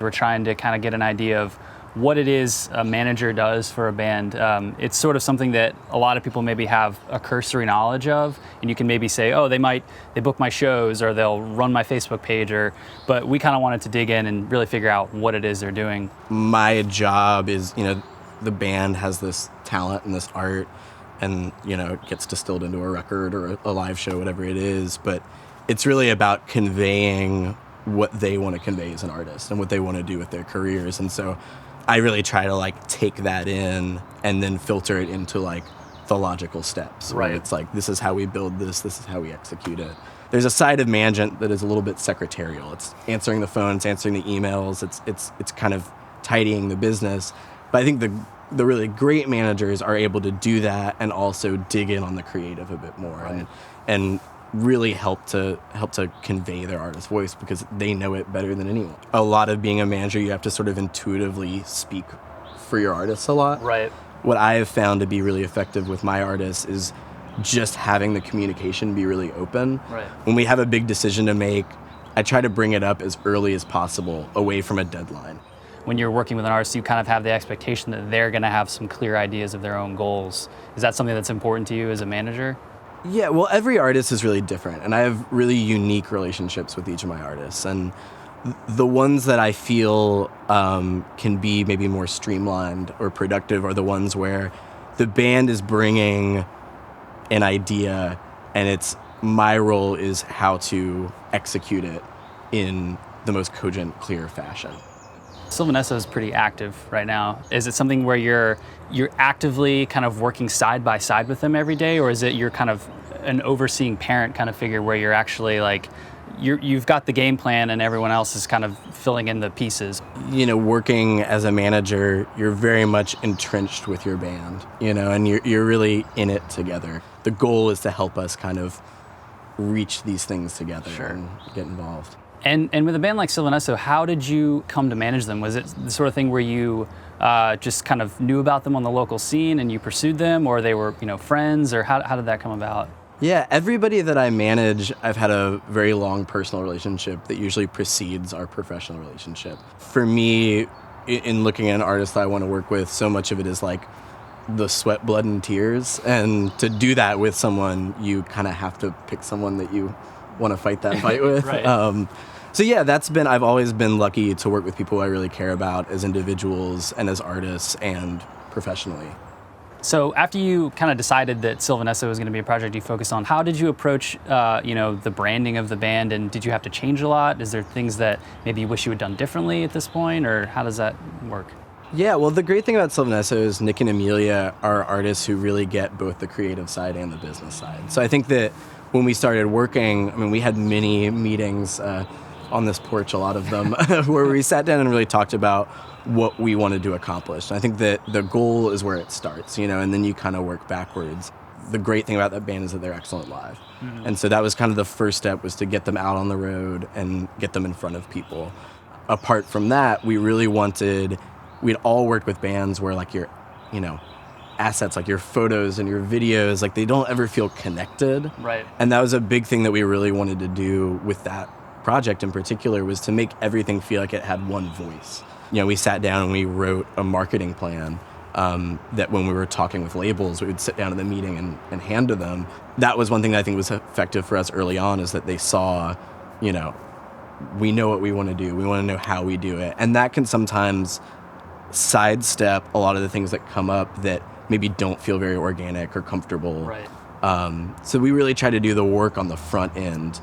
We're trying to kind of get an idea of what it is a manager does for a band. It's sort of something that a lot of people maybe have a cursory knowledge of, and you can maybe say, oh, they book my shows or they'll run my Facebook page, but we kind of wanted to dig in and really figure out what it is they're doing. My job is, the band has this talent and this art, and, it gets distilled into a record or a live show, whatever it is, but it's really about conveying what they want to convey as an artist and what they want to do with their careers. And so I really try to take that in and then filter it into the logical steps. Right. It's this is how we build this is how we execute it. There's a side of management that is a little bit secretarial. It's answering the phones, answering the emails. It's kind of tidying the business. But I think the really great managers are able to do that and also dig in on the creative a bit more. Right. And really help to convey their artist's voice because they know it better than anyone. A lot of being a manager, you have to sort of intuitively speak for your artists a lot. Right. What I have found to be really effective with my artists is just having the communication be really open. Right. When we have a big decision to make, I try to bring it up as early as possible, away from a deadline. When you're working with an artist, you kind of have the expectation that they're going to have some clear ideas of their own goals. Is that something that's important to you as a manager? Yeah, well, every artist is really different, and I have really unique relationships with each of my artists. And the ones that I feel can be maybe more streamlined or productive are the ones where the band is bringing an idea, and it's my role is how to execute it in the most cogent, clear fashion. Sylvan Esso is pretty active right now. Is it something where you're actively kind of working side by side with them every day, or is it you're kind of an overseeing parent kind of figure where you're actually you've got the game plan and everyone else is kind of filling in the pieces? Working as a manager, you're very much entrenched with your band, and you're really in it together. The goal is to help us kind of reach these things together. Sure. And get involved. And with a band like Sylvan Esso, how did you come to manage them? Was it the sort of thing where you just kind of knew about them on the local scene and you pursued them, or they were friends, or how did that come about? Yeah, everybody that I manage, I've had a very long personal relationship that usually precedes our professional relationship. For me, in looking at an artist that I want to work with, so much of it is the sweat, blood, and tears. And to do that with someone, you kind of have to pick someone that you want to fight that fight with. Right. So yeah, I've always been lucky to work with people I really care about as individuals and as artists and professionally. So after you kind of decided that Sylvan Esso was going to be a project you focused on, how did you approach, the branding of the band, and did you have to change a lot? Is there things that maybe you wish you had done differently at this point, or how does that work? Yeah, well, the great thing about Sylvan Esso is Nick and Amelia are artists who really get both the creative side and the business side. So I think that when we started working, we had many meetings on this porch, a lot of them, where we sat down and really talked about what we wanted to accomplish. And I think that the goal is where it starts, and then you kind of work backwards. The great thing about that band is that they're excellent live. Mm-hmm. And so that was kind of the first step, was to get them out on the road and get them in front of people. Apart from that, we'd all worked with bands where your assets, your photos and your videos, they don't ever feel connected. Right. And that was a big thing that we really wanted to do with that project in particular, was to make everything feel like it had one voice. We sat down and we wrote a marketing plan that when we were talking with labels, we would sit down in the meeting and hand to them. That was one thing that I think was effective for us early on, is that they saw, we know what we want to do. We want to know how we do it. And that can sometimes sidestep a lot of the things that come up that maybe don't feel very organic or comfortable. Right. So we really try to do the work on the front end